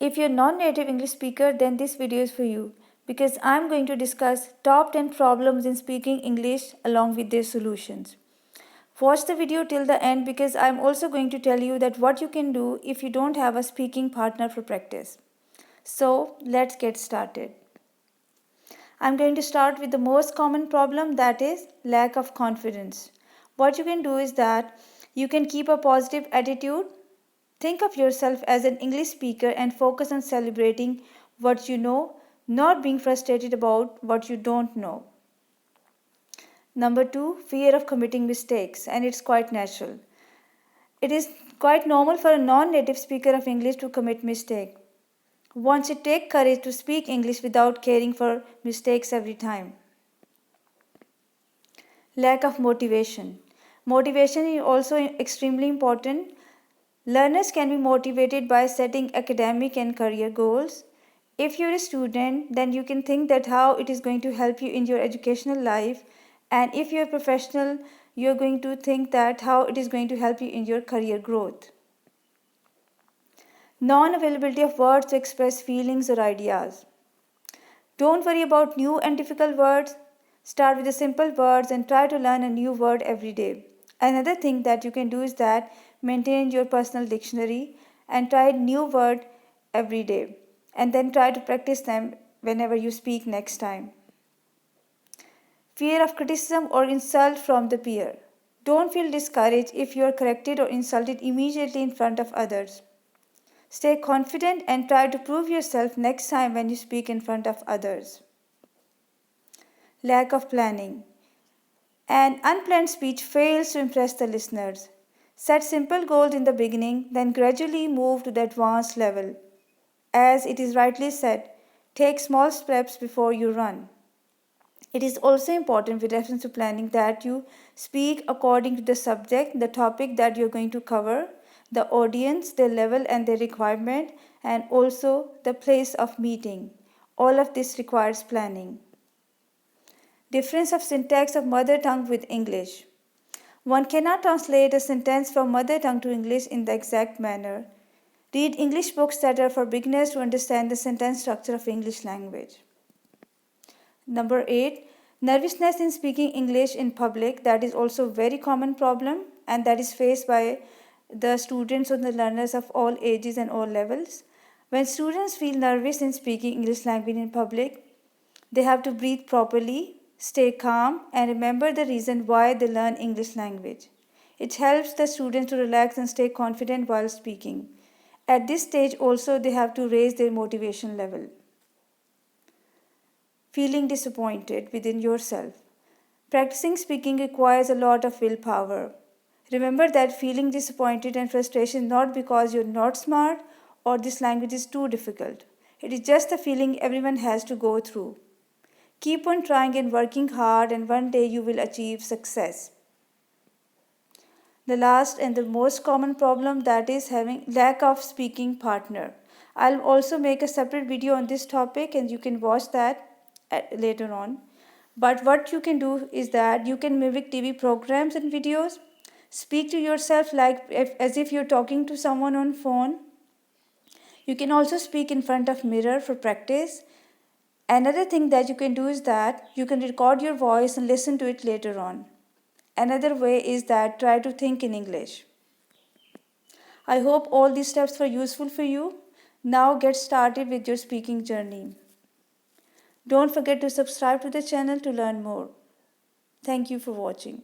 If you're a non-native English speaker, then this video is for you because I'm going to discuss top 10 problems in speaking English along with their solutions. Watch the video till the end because I'm also going to tell you that what you can do if you don't have a speaking partner for practice. So let's get started. I'm going to start with the most common problem, that is lack of confidence. What you can do is that you can keep a positive attitude. Think of yourself as an English speaker and focus on celebrating what you know, not being frustrated about what you don't know. Number 2, fear of committing mistakes, and it's quite natural. It is quite normal for a non-native speaker of English to commit mistake. One should take courage to speak English without caring for mistakes every time. Lack of motivation. Motivation is also extremely important. Learners can be motivated by setting academic and career goals. If you're a student, then you can think that how it is going to help you in your educational life. And if you're a professional, you're going to think that how it is going to help you in your career growth. Non-availability of words to express feelings or ideas. Don't worry about new and difficult words. Start with the simple words and try to learn a new word every day. Another thing that you can do is that maintain your personal dictionary and try a new word every day. And then try to practice them whenever you speak next time. Fear of criticism or insult from the peer. Don't feel discouraged if you are corrected or insulted immediately in front of others. Stay confident and try to prove yourself next time when you speak in front of others. Lack of planning. An unplanned speech fails to impress the listeners. Set simple goals in the beginning, then gradually move to the advanced level. As it is rightly said, take small steps before you run. It is also important with reference to planning that you speak according to the subject, the topic that you're going to cover, the audience, their level and their requirement, and also the place of meeting. All of this requires planning. Difference of syntax of mother tongue with English. One cannot translate a sentence from mother tongue to English in the exact manner. Read English books that are for beginners to understand the sentence structure of English language. Number 8, nervousness in speaking English in public. That is also a very common problem and that is faced by the students or the learners of all ages and all levels. When students feel nervous in speaking English language in public, they have to breathe properly, stay calm, and remember the reason why they learn English language. It helps the students to relax and stay confident while speaking. At this stage also they have to raise their motivation level. Feeling disappointed within yourself. Practicing speaking requires a lot of willpower. Remember that feeling disappointed and frustration not because you're not smart or this language is too difficult. It is just a feeling everyone has to go through. Keep on trying and working hard and one day you will achieve success. The last and the most common problem, that is having lack of speaking partner. I'll also make a separate video on this topic and you can watch that later on. But what you can do is that you can mimic TV programs and videos. Speak to yourself as if you're talking to someone on phone. You can also speak in front of mirror for practice. Another thing that you can do is that you can record your voice and listen to it later on. Another way is that try to think in English. I hope all these steps were useful for you. Now get started with your speaking journey. Don't forget to subscribe to the channel to learn more. Thank you for watching.